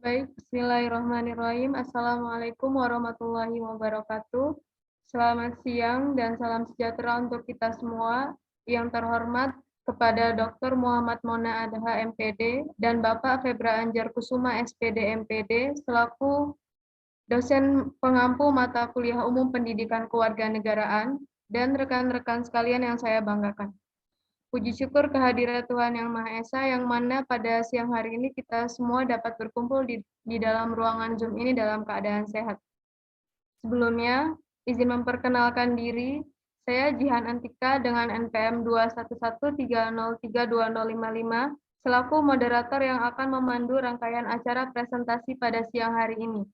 Baik, bismillahirrahmanirrahim. Assalamualaikum warahmatullahi wabarakatuh. Selamat siang dan salam sejahtera untuk kita semua. Yang terhormat kepada Dr. Muhammad Mona Adha MPD dan Bapak Febra Anjar Kusuma SPD MPD selaku dosen pengampu mata kuliah umum pendidikan kewarganegaraan dan rekan-rekan sekalian yang saya banggakan. Puji syukur kehadirat Tuhan Yang Maha Esa yang mana pada siang hari ini kita semua dapat berkumpul di dalam ruangan Zoom ini dalam keadaan sehat. Sebelumnya, izin memperkenalkan diri, saya Jihan Antika dengan NPM 21130320055 selaku moderator yang akan memandu rangkaian acara presentasi pada siang hari ini.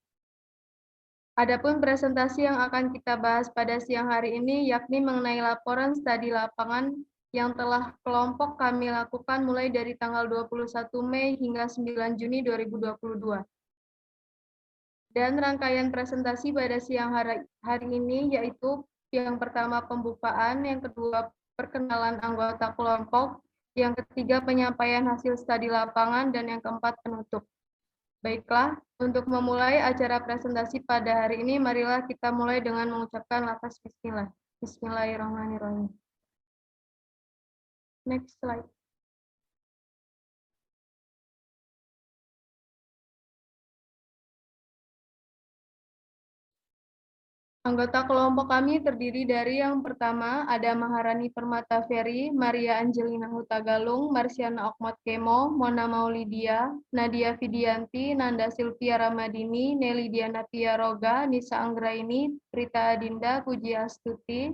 Adapun presentasi yang akan kita bahas pada siang hari ini yakni mengenai laporan studi lapangan yang telah kelompok kami lakukan mulai dari tanggal 21 Mei hingga 9 Juni 2022. Dan rangkaian presentasi pada siang hari ini yaitu yang pertama pembukaan, yang kedua perkenalan anggota kelompok, yang ketiga penyampaian hasil studi lapangan, dan yang keempat penutup. Baiklah, untuk memulai acara presentasi pada hari ini, marilah kita mulai dengan mengucapkan lafaz bismillah. Bismillahirrahmanirrahim. Next slide. Anggota kelompok kami terdiri dari yang pertama ada Maharani Permata Ferry, Maria Angelina Hutagalung, Marsiana Okmat Kemo, Mona Maulidia, Nadia Fidianti, Nanda Silvia Ramadini, Nelly Diana Piaroga, Nisa Anggraini, Rita Adinda, Puji Astuti,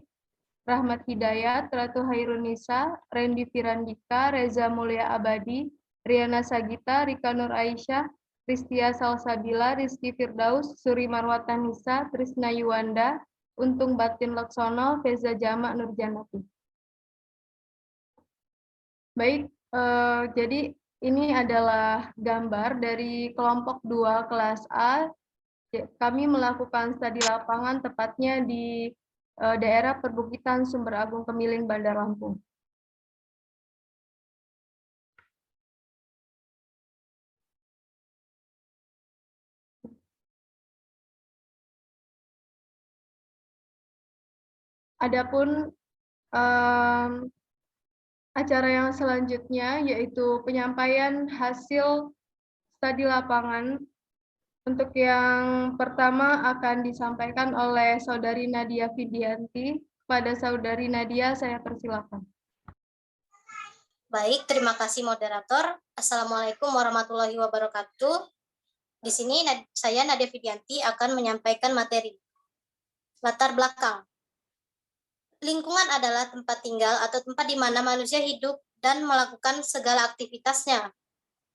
Rahmat Hidayat, Ratu Hairunisa, Randy Firandika, Reza Mulia Abadi, Riana Sagita, Rika Nur Aisyah, Ristia Salsabila, Rizky Firdaus, Suri Marwata Nisa, Trisna Yuwanda, Untung Batin Laksono, Feza Jama Nurjanati. Baik, jadi ini adalah gambar dari kelompok 2 kelas A. Kami melakukan studi lapangan tepatnya di daerah perbukitan Sumber Agung Kemiling, Bandar Lampung. Adapun acara yang selanjutnya yaitu penyampaian hasil studi lapangan. Untuk yang pertama akan disampaikan oleh Saudari Nadia Fidianti. Pada Saudari Nadia, saya persilakan. Baik, terima kasih moderator. Assalamualaikum warahmatullahi wabarakatuh. Di sini saya Nadia Fidianti akan menyampaikan materi. Latar belakang. Lingkungan adalah tempat tinggal atau tempat di mana manusia hidup dan melakukan segala aktivitasnya.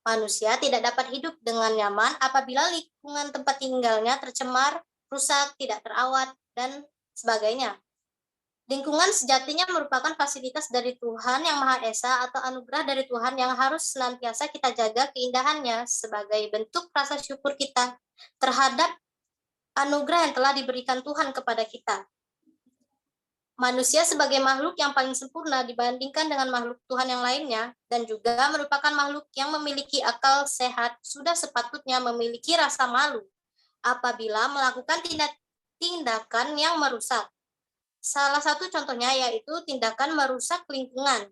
Manusia tidak dapat hidup dengan nyaman apabila lingkungan tempat tinggalnya tercemar, rusak, tidak terawat, dan sebagainya. Lingkungan sejatinya merupakan fasilitas dari Tuhan Yang Maha Esa atau anugerah dari Tuhan yang harus senantiasa kita jaga keindahannya sebagai bentuk rasa syukur kita terhadap anugerah yang telah diberikan Tuhan kepada kita. Manusia sebagai makhluk yang paling sempurna dibandingkan dengan makhluk Tuhan yang lainnya dan juga merupakan makhluk yang memiliki akal sehat sudah sepatutnya memiliki rasa malu apabila melakukan tindakan yang merusak. Salah satu contohnya yaitu tindakan merusak lingkungan.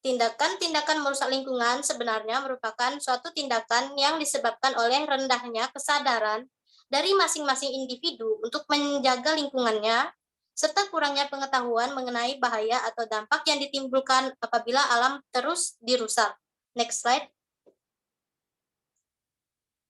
Tindakan-tindakan merusak lingkungan sebenarnya merupakan suatu tindakan yang disebabkan oleh rendahnya kesadaran dari masing-masing individu untuk menjaga lingkungannya, serta kurangnya pengetahuan mengenai bahaya atau dampak yang ditimbulkan apabila alam terus dirusak. Next slide.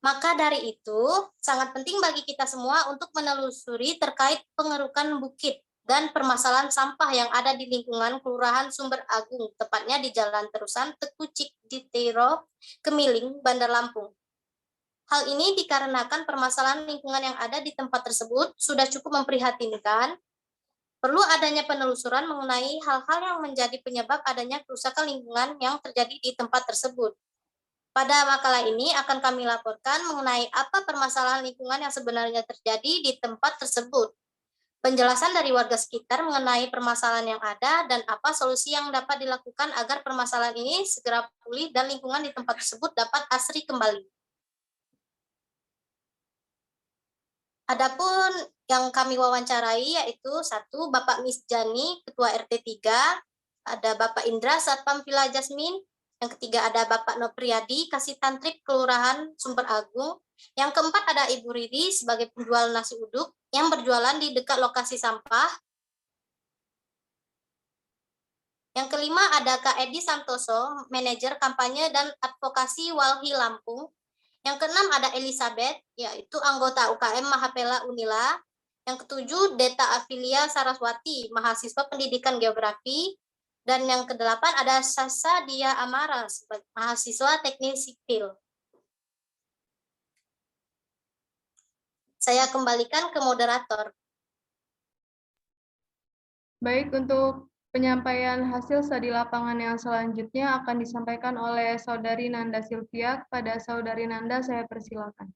Maka dari itu, sangat penting bagi kita semua untuk menelusuri terkait pengerukan bukit dan permasalahan sampah yang ada di lingkungan Kelurahan Sumber Agung, tepatnya di Jalan Terusan Tekucik di Tiro, Kemiling, Bandar Lampung. Hal ini dikarenakan permasalahan lingkungan yang ada di tempat tersebut sudah cukup memprihatinkan. Perlu adanya penelusuran mengenai hal-hal yang menjadi penyebab adanya kerusakan lingkungan yang terjadi di tempat tersebut. Pada makalah ini akan kami laporkan mengenai apa permasalahan lingkungan yang sebenarnya terjadi di tempat tersebut. Penjelasan dari warga sekitar mengenai permasalahan yang ada dan apa solusi yang dapat dilakukan agar permasalahan ini segera pulih dan lingkungan di tempat tersebut dapat asri kembali. Adapun yang kami wawancarai yaitu satu Bapak Misjani, Ketua RT 3, ada Bapak Indra, Satpam Villa Jasmine, yang ketiga ada Bapak Nopriyadi, Kasih Tantrip Kelurahan Sumber Agung, yang keempat ada Ibu Riri sebagai penjual nasi uduk yang berjualan di dekat lokasi sampah. Yang kelima ada Kak Edi Santoso, manajer kampanye dan advokasi Walhi Lampung. Yang keenam ada Elizabeth, yaitu anggota UKM Mahapela Unila. Yang ketujuh Deta Afilia Saraswati, mahasiswa pendidikan geografi. Dan yang kedelapan ada Sasa Dia Amara, mahasiswa teknik sipil. Saya kembalikan ke moderator. Baik, untuk penyampaian hasil studi lapangan yang selanjutnya akan disampaikan oleh Saudari Nanda Sylvia. Kepada Saudari Nanda, saya persilakan.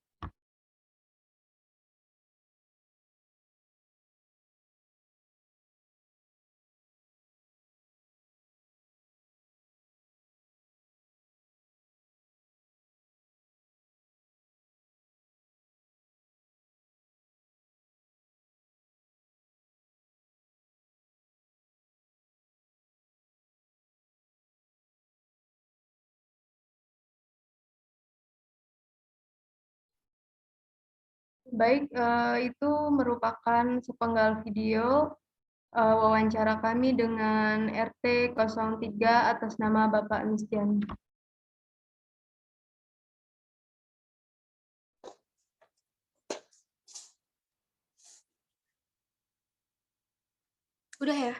Baik, itu merupakan sepenggal video wawancara kami dengan RT 03 atas nama Bapak Misjani. Udah ya?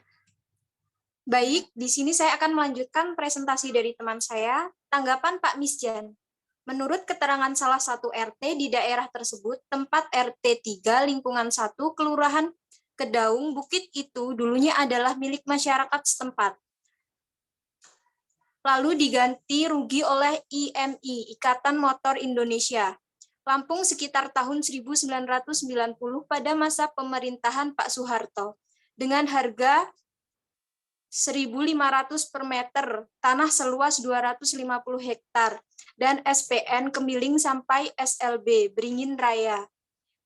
Baik, di sini saya akan melanjutkan presentasi dari teman saya, tanggapan Pak Misjan. Menurut keterangan salah satu RT di daerah tersebut, tempat RT 3 lingkungan 1 Kelurahan Kedaung, Bukit itu dulunya adalah milik masyarakat setempat. Lalu diganti rugi oleh IMI, Ikatan Motor Indonesia, Lampung sekitar tahun 1990 pada masa pemerintahan Pak Soeharto, dengan harga 1.500 per meter, tanah seluas 250 hektar, dan SPN Kemiling sampai SLB, Beringin Raya.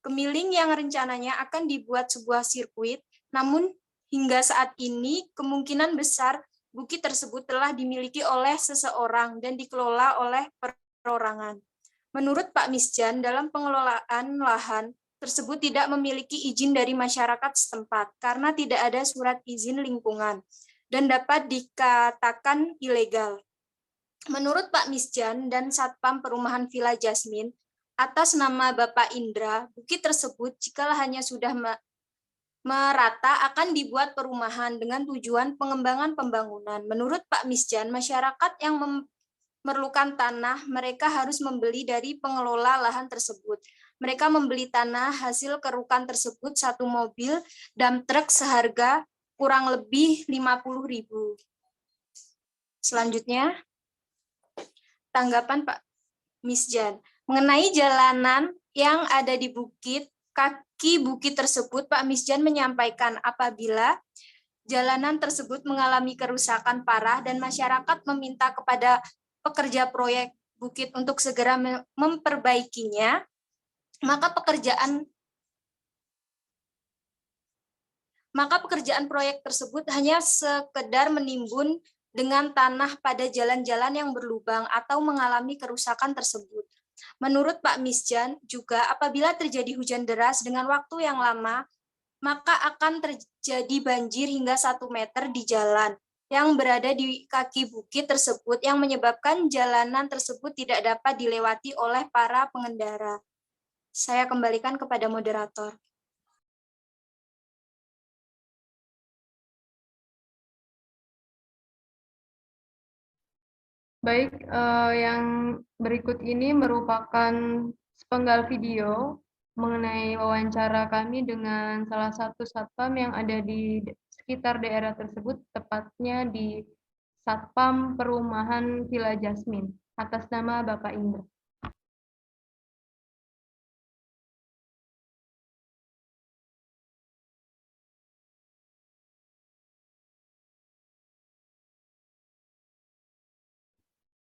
Kemiling yang rencananya akan dibuat sebuah sirkuit, namun hingga saat ini kemungkinan besar bukit tersebut telah dimiliki oleh seseorang dan dikelola oleh perorangan. Menurut Pak Misjan, dalam pengelolaan lahan tersebut tidak memiliki izin dari masyarakat setempat karena tidak ada surat izin lingkungan dan dapat dikatakan ilegal. Menurut Pak Misjan dan Satpam Perumahan Villa Jasmine, atas nama Bapak Indra, bukit tersebut jika lahannya sudah merata akan dibuat perumahan dengan tujuan pengembangan pembangunan. Menurut Pak Misjan, masyarakat yang memerlukan tanah, mereka harus membeli dari pengelola lahan tersebut. Mereka membeli tanah hasil kerukan tersebut 1 mobil dump truck seharga kurang lebih 50.000. Selanjutnya, tanggapan Pak Misjan. Mengenai jalanan yang ada di bukit, kaki bukit tersebut, Pak Misjan menyampaikan apabila jalanan tersebut mengalami kerusakan parah dan masyarakat meminta kepada pekerja proyek bukit untuk segera memperbaikinya, maka pekerjaan proyek tersebut hanya sekedar menimbun dengan tanah pada jalan-jalan yang berlubang atau mengalami kerusakan tersebut. Menurut Pak Misjan juga apabila terjadi hujan deras dengan waktu yang lama, maka akan terjadi banjir hingga 1 meter di jalan yang berada di kaki bukit tersebut yang menyebabkan jalanan tersebut tidak dapat dilewati oleh para pengendara. Saya kembalikan kepada moderator. Baik, yang berikut ini merupakan sepenggal video mengenai wawancara kami dengan salah satu satpam yang ada di sekitar daerah tersebut, tepatnya di Satpam Perumahan Villa Jasmine, atas nama Bapak Indra.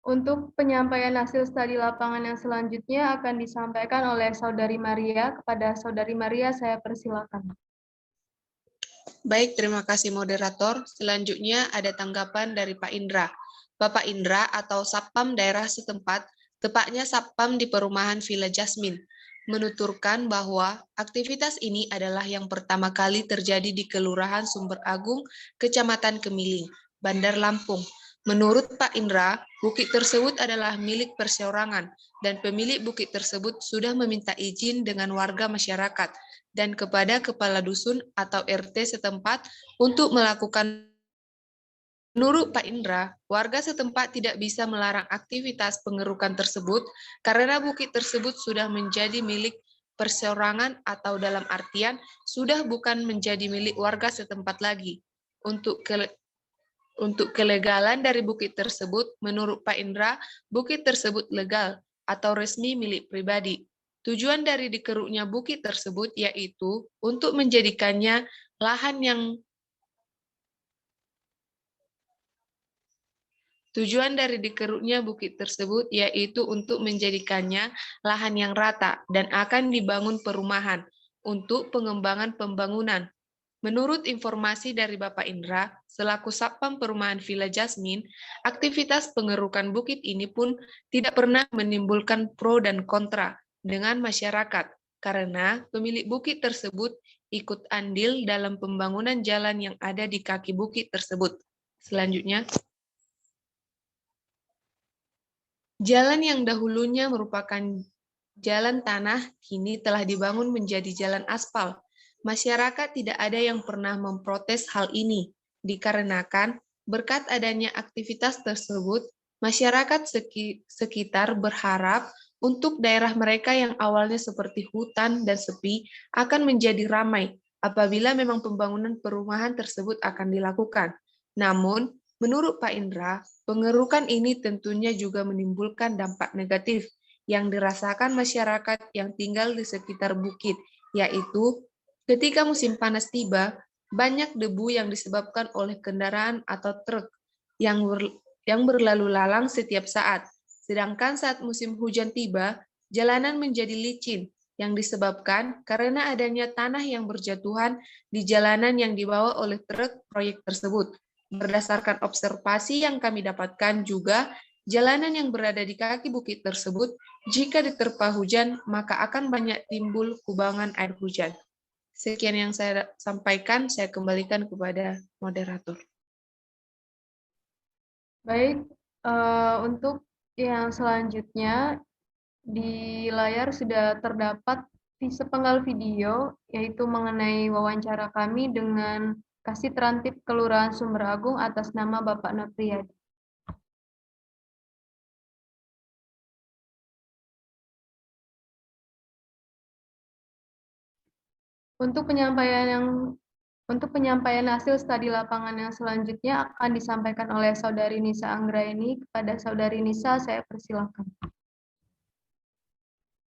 Untuk penyampaian hasil studi lapangan yang selanjutnya akan disampaikan oleh Saudari Maria. Kepada Saudari Maria, saya persilakan. Baik, terima kasih moderator. Selanjutnya ada tanggapan dari Pak Indra. Bapak Indra atau Satpam daerah setempat, tepatnya Satpam di perumahan Villa Jasmine, menuturkan bahwa aktivitas ini adalah yang pertama kali terjadi di Kelurahan Sumber Agung, Kecamatan Kemiling, Bandar Lampung. Menurut Pak Indra, bukit tersebut adalah milik perseorangan dan pemilik bukit tersebut sudah meminta izin dengan warga masyarakat dan kepada kepala dusun atau RT setempat untuk melakukan. Menurut Pak Indra, warga setempat tidak bisa melarang aktivitas pengerukan tersebut karena bukit tersebut sudah menjadi milik perseorangan atau dalam artian sudah bukan menjadi milik warga setempat lagi. Untuk kelegalan dari bukit tersebut, menurut Pak Indra, bukit tersebut legal atau resmi milik pribadi. Tujuan dari dikeruknya bukit tersebut yaitu untuk menjadikannya lahan yang Tujuan dari dikeruknya bukit tersebut yaitu untuk menjadikannya lahan yang rata dan akan dibangun perumahan untuk pengembangan pembangunan. Menurut informasi dari Bapak Indra, selaku Satpam Perumahan Villa Jasmine, aktivitas pengerukan bukit ini pun tidak pernah menimbulkan pro dan kontra dengan masyarakat, karena pemilik bukit tersebut ikut andil dalam pembangunan jalan yang ada di kaki bukit tersebut. Selanjutnya, jalan yang dahulunya merupakan jalan tanah kini telah dibangun menjadi jalan aspal. Masyarakat tidak ada yang pernah memprotes hal ini, dikarenakan berkat adanya aktivitas tersebut, masyarakat sekitar berharap untuk daerah mereka yang awalnya seperti hutan dan sepi akan menjadi ramai apabila memang pembangunan perumahan tersebut akan dilakukan. Namun, menurut Pak Indra, pengerukan ini tentunya juga menimbulkan dampak negatif yang dirasakan masyarakat yang tinggal di sekitar bukit, yaitu ketika musim panas tiba, banyak debu yang disebabkan oleh kendaraan atau truk yang berlalu lalang setiap saat. Sedangkan saat musim hujan tiba, jalanan menjadi licin yang disebabkan karena adanya tanah yang berjatuhan di jalanan yang dibawa oleh truk proyek tersebut. Berdasarkan observasi yang kami dapatkan juga, jalanan yang berada di kaki bukit tersebut, jika diterpa hujan, maka akan banyak timbul kubangan air hujan. Sekian yang saya sampaikan, saya kembalikan kepada moderator. Baik, untuk yang selanjutnya, di layar sudah terdapat sepenggal video, yaitu mengenai wawancara kami dengan Kasih Terantip Kelurahan Sumber Agung atas nama Bapak Nopriyadi. Untuk penyampaian hasil studi lapangan yang selanjutnya akan disampaikan oleh Saudari Nisa Anggraini. Kepada Saudari Nisa, saya persilakan.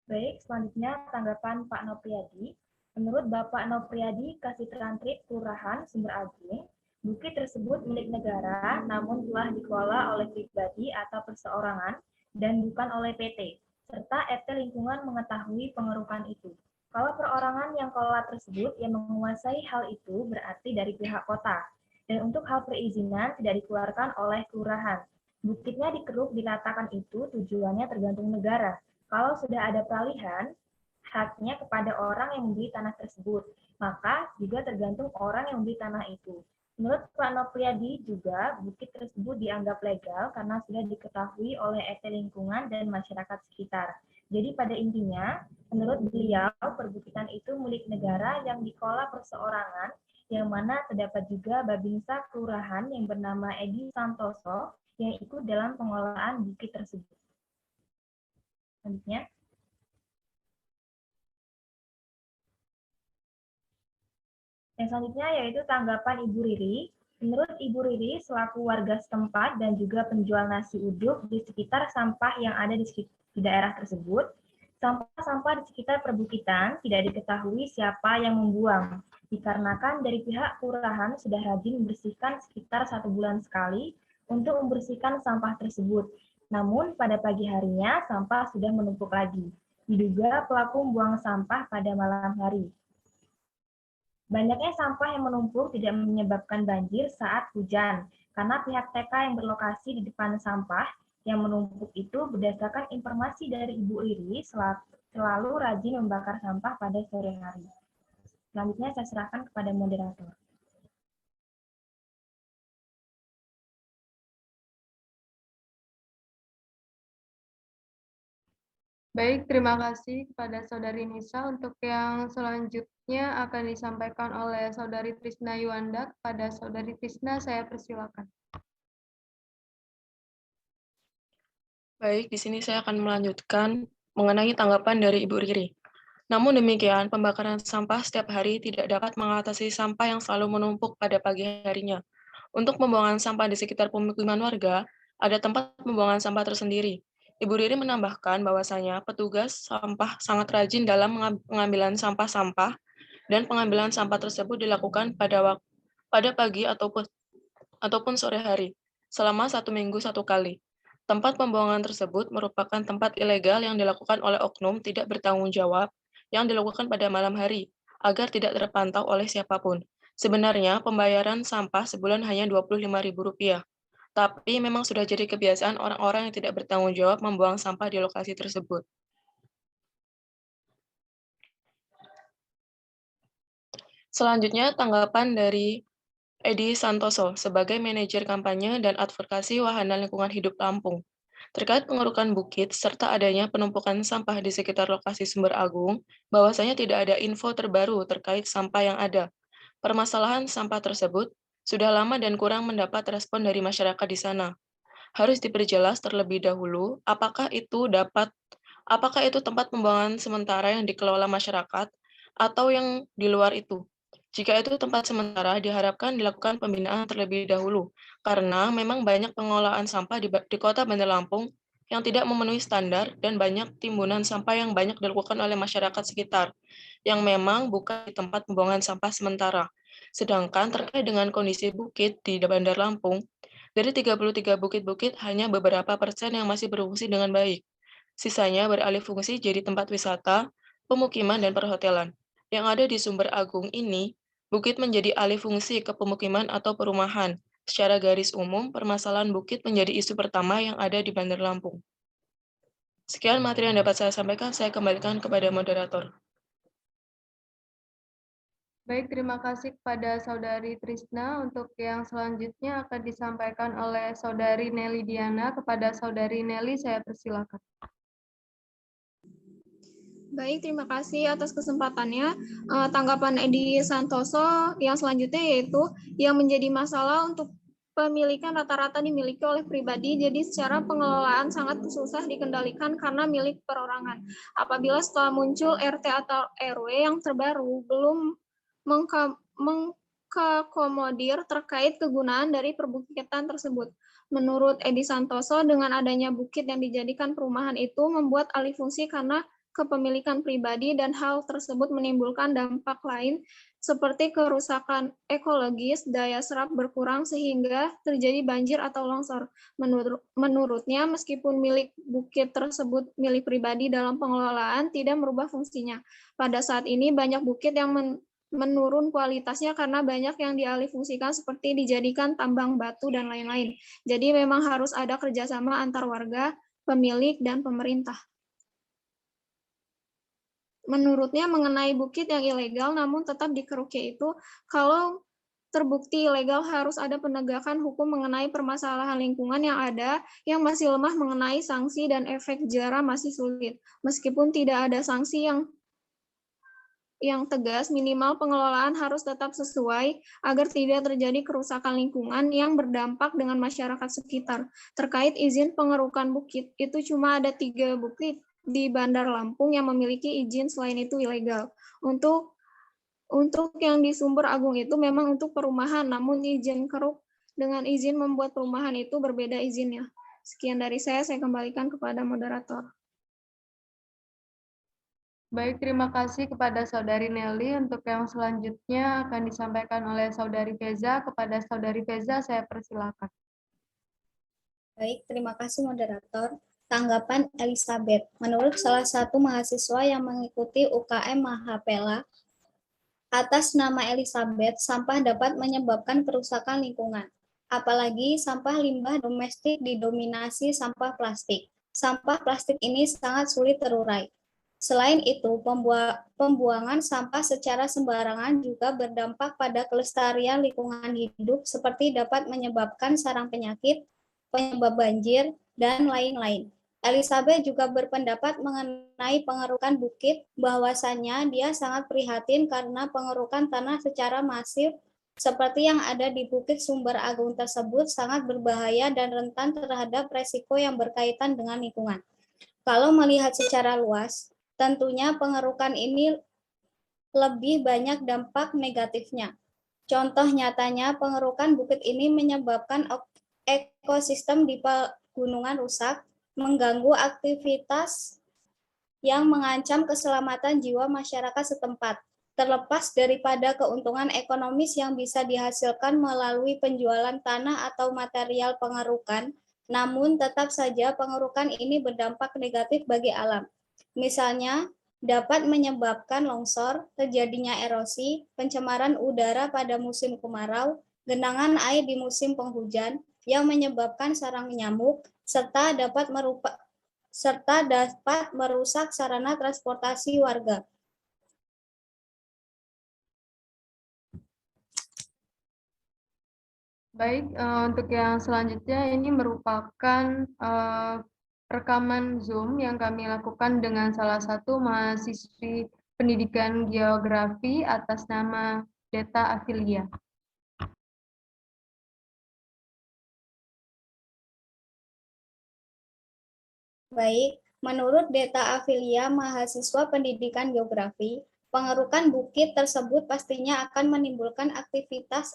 Baik, selanjutnya tanggapan Pak Nopriyadi. Menurut Bapak Nopriyadi, Kasih Terantip Kelurahan Sumber Agung, bukit tersebut milik negara, namun telah dikelola oleh pribadi atau perseorangan dan bukan oleh PT, serta RT lingkungan mengetahui pengerukan itu. Kalau perorangan yang kelola tersebut yang menguasai hal itu berarti dari pihak kota. Dan untuk hal perizinan tidak dikeluarkan oleh kelurahan. Bukitnya dikeruk dilatakan itu tujuannya tergantung negara. Kalau sudah ada peralihan, haknya kepada orang yang membeli tanah tersebut, maka juga tergantung orang yang membeli tanah itu. Menurut Pak Nopriyadi juga, bukit tersebut dianggap legal karena sudah diketahui oleh RT lingkungan dan masyarakat sekitar. Jadi pada intinya, menurut beliau, perbukitan itu milik negara yang dikelola perseorangan, yang mana terdapat juga Babinsa Kelurahan yang bernama Edi Santoso yang ikut dalam pengelolaan bukit tersebut. Selanjutnya, yang selanjutnya yaitu tanggapan Ibu Riri. Menurut Ibu Riri, selaku warga setempat dan juga penjual nasi uduk di sekitar sampah yang ada di daerah tersebut, sampah-sampah di sekitar perbukitan tidak diketahui siapa yang membuang, dikarenakan dari pihak kelurahan sudah rajin membersihkan sekitar 1 bulan sekali untuk membersihkan sampah tersebut. Namun pada pagi harinya sampah sudah menumpuk lagi. Diduga pelaku membuang sampah pada malam hari. Banyaknya sampah yang menumpuk tidak menyebabkan banjir saat hujan, karena pihak TK yang berlokasi di depan sampah yang menumpuk itu berdasarkan informasi dari Ibu Riri selalu rajin membakar sampah pada sore hari. Selanjutnya saya serahkan kepada moderator. Baik, terima kasih kepada Saudari Nisa. Untuk yang selanjutnya akan disampaikan oleh Saudari Trisna Yuanda. Kepada Saudari Trisna, saya persilakan. Baik, di sini saya akan melanjutkan mengenai tanggapan dari Ibu Riri. Namun demikian, pembakaran sampah setiap hari tidak dapat mengatasi sampah yang selalu menumpuk pada pagi harinya. Untuk pembuangan sampah di sekitar pemukiman warga, ada tempat pembuangan sampah tersendiri. Ibu Riri menambahkan bahwasanya petugas sampah sangat rajin dalam pengambilan sampah-sampah dan pengambilan sampah tersebut dilakukan pada pagi ataupun sore hari, selama 1 minggu 1 kali. Tempat pembuangan tersebut merupakan tempat ilegal yang dilakukan oleh oknum tidak bertanggung jawab yang dilakukan pada malam hari, agar tidak terpantau oleh siapapun. Sebenarnya pembayaran sampah sebulan hanya Rp25.000, tapi memang sudah jadi kebiasaan orang-orang yang tidak bertanggung jawab membuang sampah di lokasi tersebut. Selanjutnya, tanggapan dari Edi Santoso sebagai manajer kampanye dan advokasi Wahana Lingkungan Hidup Lampung. Terkait pengerukan bukit serta adanya penumpukan sampah di sekitar lokasi Sumber Agung, bahwasanya tidak ada info terbaru terkait sampah yang ada. Permasalahan sampah tersebut sudah lama dan kurang mendapat respon dari masyarakat di sana. Harus diperjelas terlebih dahulu apakah itu tempat pembuangan sementara yang dikelola masyarakat atau yang di luar itu. Jika itu tempat sementara, diharapkan dilakukan pembinaan terlebih dahulu, karena memang banyak pengelolaan sampah di Kota Bandar Lampung yang tidak memenuhi standar dan banyak timbunan sampah yang banyak dilakukan oleh masyarakat sekitar, yang memang bukan di tempat pembuangan sampah sementara. Sedangkan terkait dengan kondisi bukit di Bandar Lampung, dari 33 bukit-bukit hanya beberapa persen yang masih berfungsi dengan baik. Sisanya beralih fungsi jadi tempat wisata, pemukiman, dan perhotelan. Yang ada di Sumber Agung ini, bukit menjadi alih fungsi ke pemukiman atau perumahan. Secara garis umum, permasalahan bukit menjadi isu pertama yang ada di Bandar Lampung. Sekian materi yang dapat saya sampaikan, saya kembalikan kepada moderator. Baik, terima kasih kepada Saudari Trisna. Untuk yang selanjutnya akan disampaikan oleh Saudari Nelly Diana. Kepada Saudari Nelly, saya persilakan. Baik, terima kasih atas kesempatannya. Tanggapan Edi Santoso yang selanjutnya yaitu yang menjadi masalah untuk pemilikan rata-rata dimiliki oleh pribadi, jadi secara pengelolaan sangat susah dikendalikan karena milik perorangan. Apabila setelah muncul RT atau RW yang terbaru belum mengakomodir terkait kegunaan dari perbukitan tersebut. Menurut Edi Santoso, dengan adanya bukit yang dijadikan perumahan itu membuat alih fungsi karena kepemilikan pribadi dan hal tersebut menimbulkan dampak lain seperti kerusakan ekologis, daya serap berkurang sehingga terjadi banjir atau longsor. Menurutnya, meskipun milik bukit tersebut milik pribadi dalam pengelolaan tidak merubah fungsinya. Pada saat ini banyak bukit yang menurun kualitasnya karena banyak yang dialihfungsikan seperti dijadikan tambang batu dan lain-lain. Jadi memang harus ada kerjasama antar warga, pemilik, dan pemerintah. Menurutnya mengenai bukit yang ilegal namun tetap dikeruki itu, kalau terbukti ilegal harus ada penegakan hukum mengenai permasalahan lingkungan yang ada yang masih lemah mengenai sanksi dan efek jera masih sulit. Meskipun tidak ada sanksi yang tegas, minimal pengelolaan harus tetap sesuai agar tidak terjadi kerusakan lingkungan yang berdampak dengan masyarakat sekitar. Terkait izin pengerukan bukit, itu cuma ada 3 bukit di Bandar Lampung yang memiliki izin, selain itu ilegal. Untuk yang di Sumber Agung itu memang untuk perumahan, namun izin keruk dengan izin membuat perumahan itu berbeda izinnya. Sekian dari saya kembalikan kepada moderator. Baik, terima kasih kepada Saudari Nelly. Untuk yang selanjutnya akan disampaikan oleh Saudari Feza. Kepada Saudari Feza, saya persilakan. Baik, terima kasih moderator. Tanggapan Elizabeth. Menurut salah satu mahasiswa yang mengikuti UKM Mahapela, atas nama Elizabeth, sampah dapat menyebabkan kerusakan lingkungan. Apalagi sampah limbah domestik didominasi sampah plastik. Sampah plastik ini sangat sulit terurai. Selain itu, pembuangan sampah secara sembarangan juga berdampak pada kelestarian lingkungan hidup seperti dapat menyebabkan sarang penyakit, penyebab banjir, dan lain-lain. Elizabeth juga berpendapat mengenai pengerukan bukit, bahwasannya dia sangat prihatin karena pengerukan tanah secara masif seperti yang ada di Bukit Sumber Agung tersebut sangat berbahaya dan rentan terhadap resiko yang berkaitan dengan lingkungan. Kalau melihat secara luas, tentunya pengerukan ini lebih banyak dampak negatifnya. Contoh nyatanya, pengerukan bukit ini menyebabkan ekosistem di pegunungan rusak, mengganggu aktivitas yang mengancam keselamatan jiwa masyarakat setempat. Terlepas daripada keuntungan ekonomis yang bisa dihasilkan melalui penjualan tanah atau material pengerukan, namun tetap saja pengerukan ini berdampak negatif bagi alam. Misalnya, dapat menyebabkan longsor, terjadinya erosi, pencemaran udara pada musim kemarau, genangan air di musim penghujan yang menyebabkan sarang nyamuk, serta dapat merusak sarana transportasi warga. Baik, untuk yang selanjutnya ini merupakan rekaman Zoom yang kami lakukan dengan salah satu mahasiswi pendidikan geografi atas nama Deta Afilia. Baik, menurut Deta Afilia, mahasiswa pendidikan geografi, pengerukan bukit tersebut pastinya akan menimbulkan aktivitas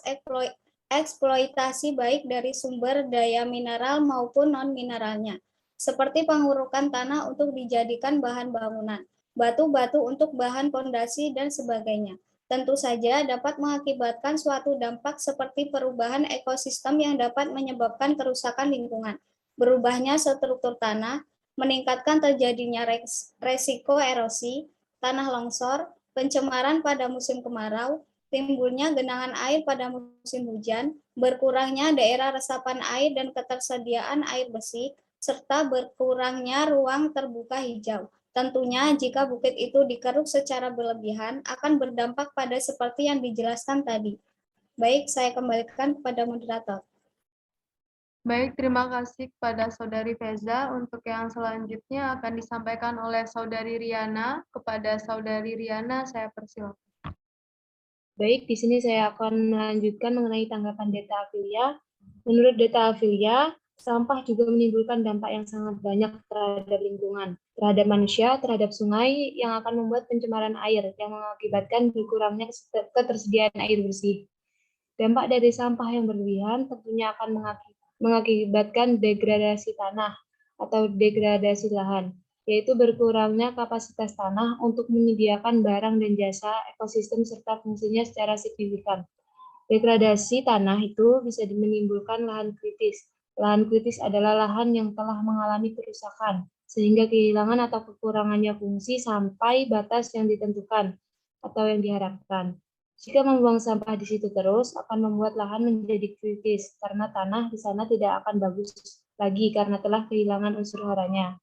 eksploitasi baik dari sumber daya mineral maupun non-mineralnya, seperti pengurukan tanah untuk dijadikan bahan bangunan, batu-batu untuk bahan pondasi, dan sebagainya. Tentu saja dapat mengakibatkan suatu dampak seperti perubahan ekosistem yang dapat menyebabkan kerusakan lingkungan, berubahnya struktur tanah, meningkatkan terjadinya resiko erosi, tanah longsor, pencemaran pada musim kemarau, timbulnya genangan air pada musim hujan, berkurangnya daerah resapan air dan ketersediaan air bersih, serta berkurangnya ruang terbuka hijau. Tentunya jika bukit itu dikeruk secara berlebihan akan berdampak pada seperti yang dijelaskan tadi. Baik, saya kembalikan kepada moderator. Baik, terima kasih kepada Saudari Feza. Untuk yang selanjutnya akan disampaikan oleh Saudari Riana. Kepada Saudari Riana, saya persilakan. Baik, di sini saya akan melanjutkan mengenai tanggapan Deta Afilia. Menurut Deta Afilia, sampah juga menimbulkan dampak yang sangat banyak terhadap lingkungan, terhadap manusia, terhadap sungai, yang akan membuat pencemaran air, yang mengakibatkan berkurangnya ketersediaan air bersih. Dampak dari sampah yang berlebihan tentunya akan mengakibatkan degradasi tanah atau degradasi lahan, yaitu berkurangnya kapasitas tanah untuk menyediakan barang dan jasa ekosistem serta fungsinya secara signifikan. Degradasi tanah itu bisa menimbulkan lahan kritis. Lahan kritis adalah lahan yang telah mengalami kerusakan, sehingga kehilangan atau kekurangannya fungsi sampai batas yang ditentukan atau yang diharapkan. Jika membuang sampah di situ terus, akan membuat lahan menjadi kritis, karena tanah di sana tidak akan bagus lagi karena telah kehilangan unsur haranya.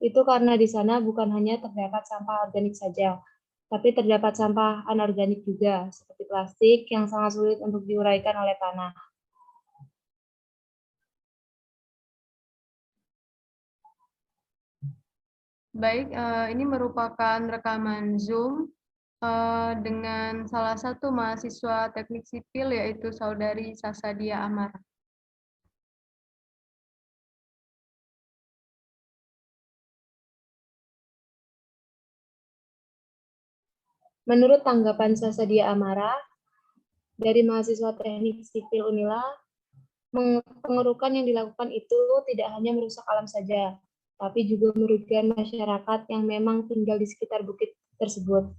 Itu karena di sana bukan hanya terdapat sampah organik saja, tapi terdapat sampah anorganik juga, seperti plastik yang sangat sulit untuk diuraikan oleh tanah. Baik, ini merupakan rekaman Zoom dengan salah satu mahasiswa teknik sipil, yaitu Saudari Sasadia Amara. Menurut tanggapan Sasadia Amara, dari mahasiswa teknik sipil Unila, pengerukan yang dilakukan itu tidak hanya merusak alam saja, tapi juga merugikan masyarakat yang memang tinggal di sekitar bukit tersebut.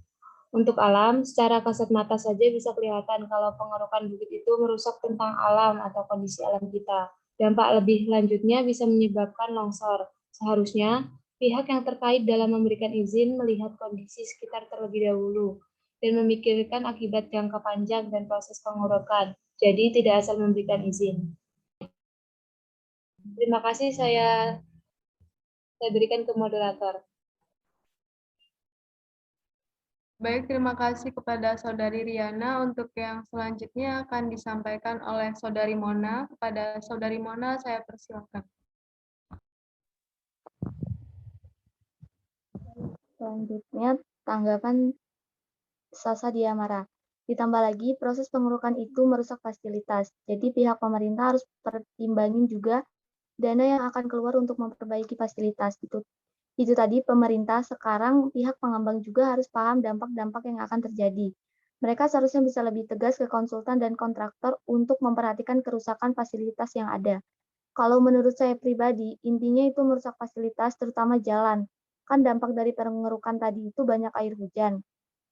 Untuk alam, secara kasat mata saja bisa kelihatan kalau pengerukan bukit itu merusak tentang alam atau kondisi alam kita. Dampak lebih lanjutnya bisa menyebabkan longsor. Seharusnya pihak yang terkait dalam memberikan izin melihat kondisi sekitar terlebih dahulu dan memikirkan akibat jangka panjang dan proses pengurukan. Jadi tidak asal memberikan izin. Terima kasih, saya berikan ke moderator. Baik, terima kasih kepada Saudari Riana. Untuk yang selanjutnya akan disampaikan oleh Saudari Mona. Kepada Saudari Mona, saya persilakan. Selanjutnya, tanggapan Sasa Diamara. Ditambah lagi, proses pengurukan itu merusak fasilitas. Jadi pihak pemerintah harus pertimbangin juga dana yang akan keluar untuk memperbaiki fasilitas. Itu tadi pemerintah, sekarang pihak pengembang juga harus paham dampak-dampak yang akan terjadi. Mereka seharusnya bisa lebih tegas ke konsultan dan kontraktor untuk memperhatikan kerusakan fasilitas yang ada. Kalau menurut saya pribadi, intinya itu merusak fasilitas, terutama jalan. Kan dampak dari pengerukan tadi itu banyak air hujan,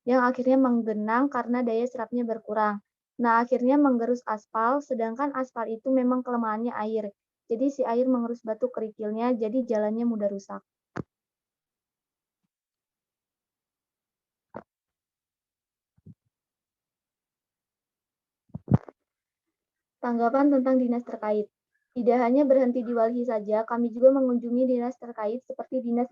yang akhirnya menggenang karena daya serapnya berkurang. Nah, akhirnya menggerus aspal, sedangkan aspal itu memang kelemahannya air. Jadi si air mengerus batu kerikilnya, jadi jalannya mudah rusak. Tanggapan tentang dinas terkait. Tidak hanya berhenti di Walhi saja, kami juga mengunjungi dinas terkait seperti dinas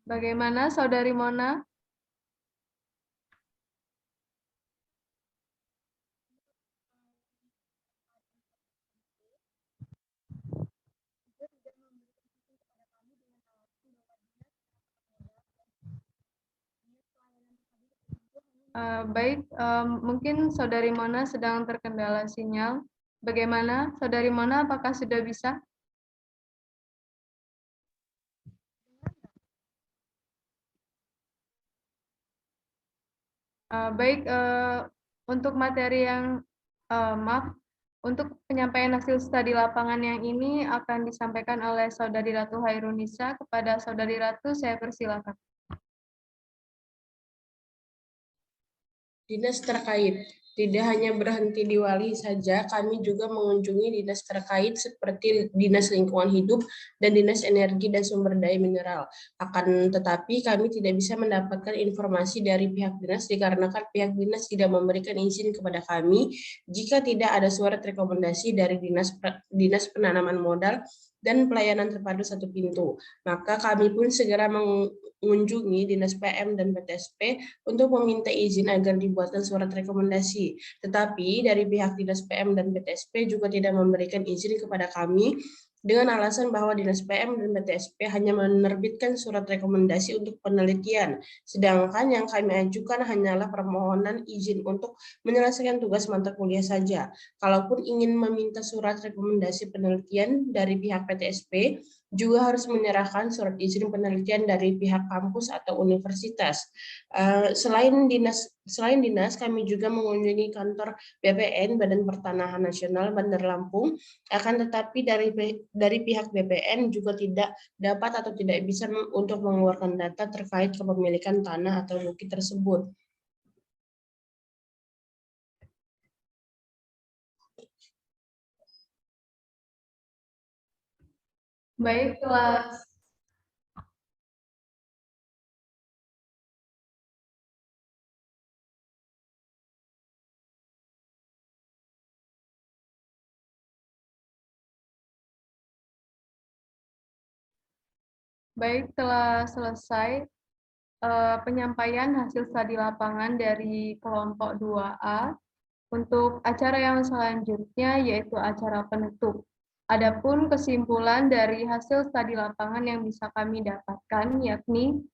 Bagaimana, Saudari Mona? Baik, mungkin Saudari Mona sedang terkendala sinyal. Bagaimana, Saudari Mona, apakah sudah bisa? Baik, untuk materi yang, maaf, untuk penyampaian hasil studi lapangan yang ini akan disampaikan oleh Saudari Ratu Hairunisa. Kepada Saudari Ratu, saya persilakan. Dinas terkait. Tidak hanya berhenti di Wali saja, kami juga mengunjungi dinas terkait seperti Dinas Lingkungan Hidup dan Dinas Energi dan Sumber Daya Mineral. Akan tetapi kami tidak bisa mendapatkan informasi dari pihak dinas dikarenakan pihak dinas tidak memberikan izin kepada kami jika tidak ada surat rekomendasi dari Dinas Penanaman Modal dan Pelayanan Terpadu Satu Pintu. Maka kami pun segera mengunjungi Dinas PM dan PTSP untuk meminta izin agar dibuatkan surat rekomendasi. Tetapi dari pihak Dinas PM dan PTSP juga tidak memberikan izin kepada kami dengan alasan bahwa Dinas PM dan PTSP hanya menerbitkan surat rekomendasi untuk penelitian, sedangkan yang kami ajukan hanyalah permohonan izin untuk menyelesaikan tugas mata kuliah saja. Kalaupun ingin meminta surat rekomendasi penelitian dari pihak PTSP, juga harus menyerahkan surat izin penelitian dari pihak kampus atau universitas. Selain dinas, kami juga mengunjungi kantor BPN, Badan Pertanahan Nasional Bandar Lampung. Akan tetapi dari pihak BPN juga tidak dapat atau tidak bisa untuk mengeluarkan data terkait kepemilikan tanah atau bukit tersebut. Baik, kelas. Baik, telah selesai penyampaian hasil studi lapangan dari kelompok 2A. Untuk acara yang selanjutnya yaitu acara penutup. Adapun kesimpulan dari hasil studi lapangan yang bisa kami dapatkan yakni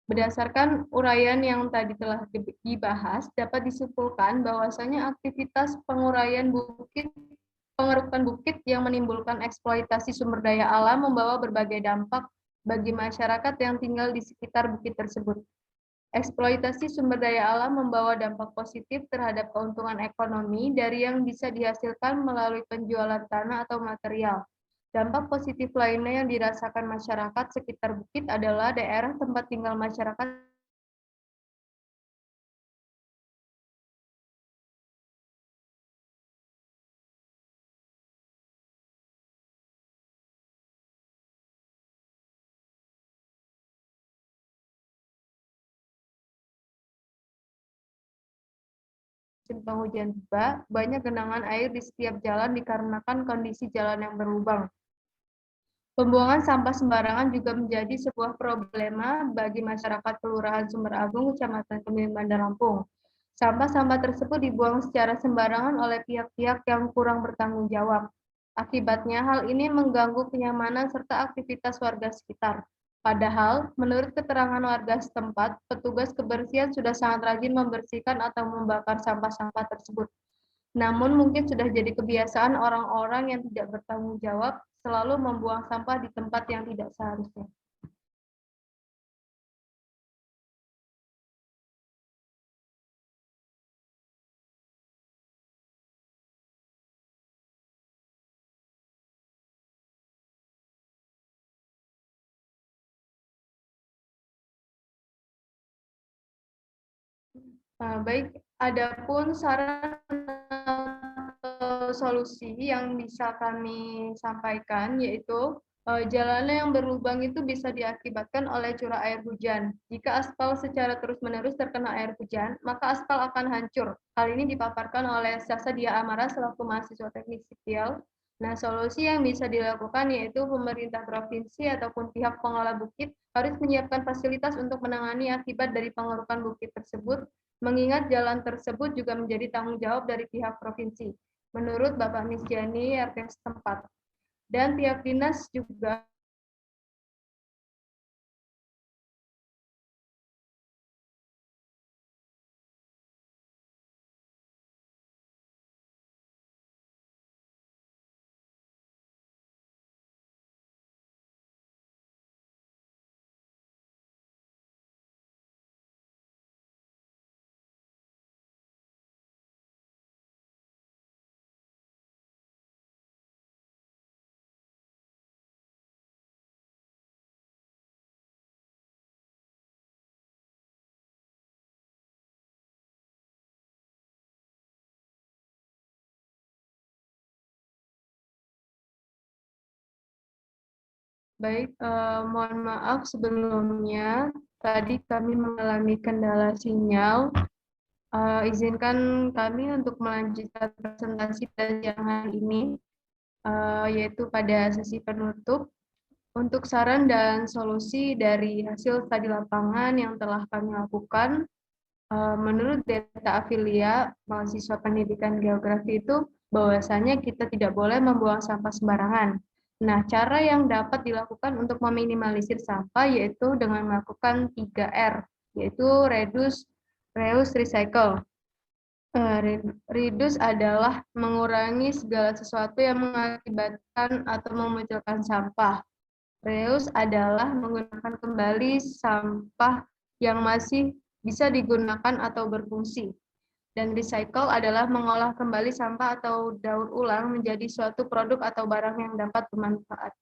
berdasarkan uraian yang tadi telah dibahas dapat disimpulkan bahwasanya aktivitas pengerukan bukit yang menimbulkan eksploitasi sumber daya alam membawa berbagai dampak bagi masyarakat yang tinggal di sekitar bukit tersebut. Eksploitasi sumber daya alam membawa dampak positif terhadap keuntungan ekonomi dari yang bisa dihasilkan melalui penjualan tanah atau material. Dampak positif lainnya yang dirasakan masyarakat sekitar bukit adalah daerah tempat tinggal masyarakat musim penghujan tiba, banyak genangan air di setiap jalan dikarenakan kondisi jalan yang berlubang. Pembuangan sampah sembarangan juga menjadi sebuah problema bagi masyarakat Kelurahan Sumber Agung, Kecamatan Kemiling, Bandar Lampung. Sampah-sampah tersebut dibuang secara sembarangan oleh pihak-pihak yang kurang bertanggung jawab. Akibatnya, hal ini mengganggu kenyamanan serta aktivitas warga sekitar. Padahal, menurut keterangan warga setempat, petugas kebersihan sudah sangat rajin membersihkan atau membakar sampah-sampah tersebut. Namun mungkin sudah jadi kebiasaan orang-orang yang tidak bertanggung jawab selalu membuang sampah di tempat yang tidak seharusnya. Baik, adapun saran atau solusi yang bisa kami sampaikan yaitu jalannya yang berlubang itu bisa diakibatkan oleh curah air hujan. Jika aspal secara terus-menerus terkena air hujan, maka aspal akan hancur. Hal ini dipaparkan oleh Sasa Dia Amara selaku mahasiswa teknik sipil. Nah, solusi yang bisa dilakukan yaitu pemerintah provinsi ataupun pihak pengelola bukit harus menyiapkan fasilitas untuk menangani akibat dari pengerukan bukit tersebut, mengingat jalan tersebut juga menjadi tanggung jawab dari pihak provinsi, menurut Bapak Misjani RT setempat. Dan pihak dinas juga baik, mohon maaf sebelumnya, tadi kami mengalami kendala sinyal. Izinkan kami untuk melanjutkan presentasi pada siang hari ini, yaitu pada sesi penutup. Untuk saran dan solusi dari hasil studi lapangan yang telah kami lakukan, menurut data Afilia, mahasiswa pendidikan geografi itu bahwasanya kita tidak boleh membuang sampah sembarangan. Nah, cara yang dapat dilakukan untuk meminimalisir sampah yaitu dengan melakukan 3R, yaitu reduce, reuse, recycle. Reduce adalah mengurangi segala sesuatu yang mengakibatkan atau memunculkan sampah. Reuse adalah menggunakan kembali sampah yang masih bisa digunakan atau berfungsi. Dan recycle adalah mengolah kembali sampah atau daur ulang menjadi suatu produk atau barang yang dapat bermanfaat.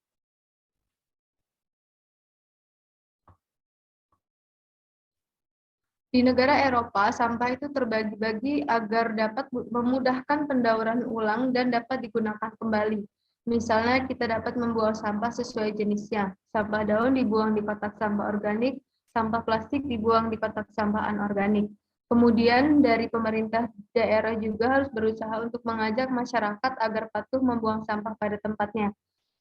Di negara Eropa, sampah itu terbagi-bagi agar dapat memudahkan pendauran ulang dan dapat digunakan kembali. Misalnya, kita dapat membuang sampah sesuai jenisnya. Sampah daun dibuang di kotak sampah organik, sampah plastik dibuang di kotak sampah anorganik. Kemudian dari pemerintah daerah juga harus berusaha untuk mengajak masyarakat agar patuh membuang sampah pada tempatnya.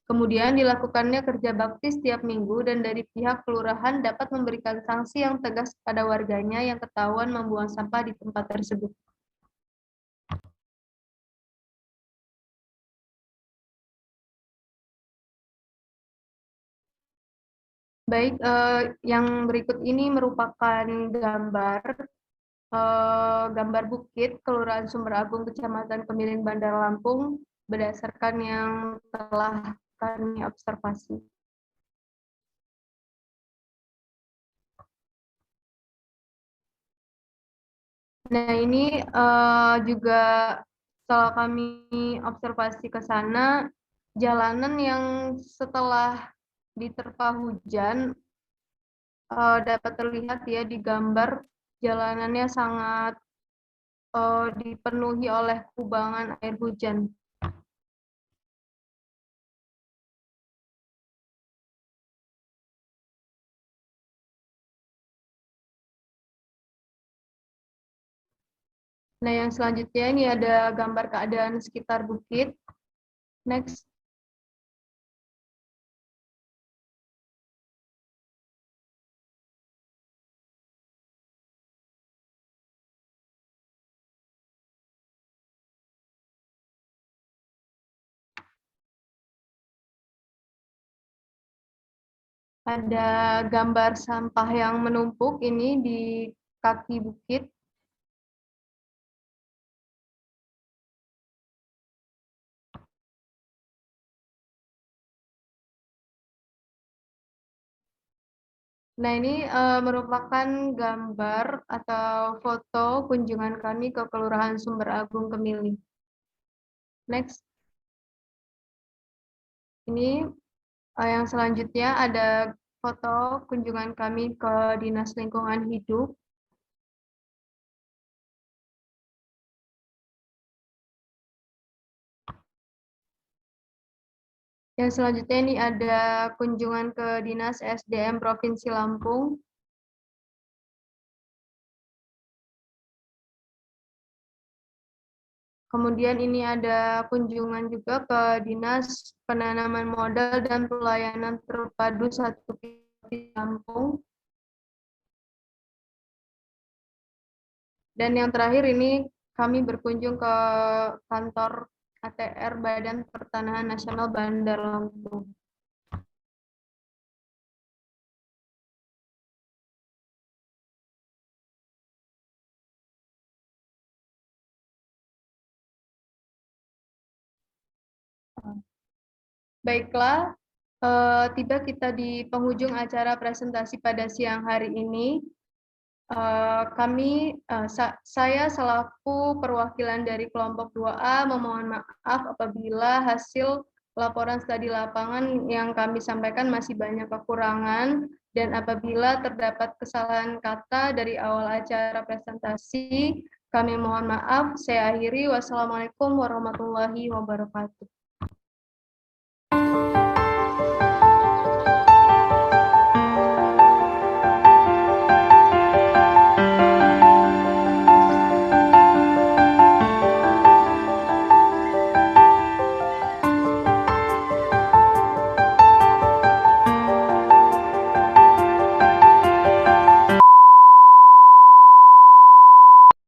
Kemudian dilakukannya kerja bakti setiap minggu dan dari pihak kelurahan dapat memberikan sanksi yang tegas kepada warganya yang ketahuan membuang sampah di tempat tersebut. Baik, yang berikut ini merupakan gambar bukit Kelurahan Sumber Agung, Kecamatan Kemiling, Bandar Lampung, berdasarkan yang telah kami observasi. Nah, ini juga setelah kami observasi ke sana, jalanan yang setelah diterpa hujan dapat terlihat ya di gambar, jalanannya sangat dipenuhi oleh kubangan air hujan. Nah, yang selanjutnya ini ada gambar keadaan sekitar bukit. Next. Ada gambar sampah yang menumpuk ini di kaki bukit. Nah, ini merupakan gambar atau foto kunjungan kami ke Kelurahan Sumber Agung Kemili. Next. Ini yang selanjutnya ada foto kunjungan kami ke Dinas Lingkungan Hidup. Yang selanjutnya ini ada kunjungan ke Dinas SDM Provinsi Lampung. Kemudian ini ada kunjungan juga ke Dinas Penanaman Modal dan Pelayanan Terpadu 1 Lampung. Dan yang terakhir ini kami berkunjung ke kantor ATR Badan Pertanahan Nasional Bandar Lampung. Baiklah, tiba kita di penghujung acara presentasi pada siang hari ini. Saya selaku perwakilan dari kelompok 2A memohon maaf apabila hasil laporan studi lapangan yang kami sampaikan masih banyak kekurangan dan apabila terdapat kesalahan kata dari awal acara presentasi, kami mohon maaf. Saya akhiri. Wassalamualaikum warahmatullahi wabarakatuh.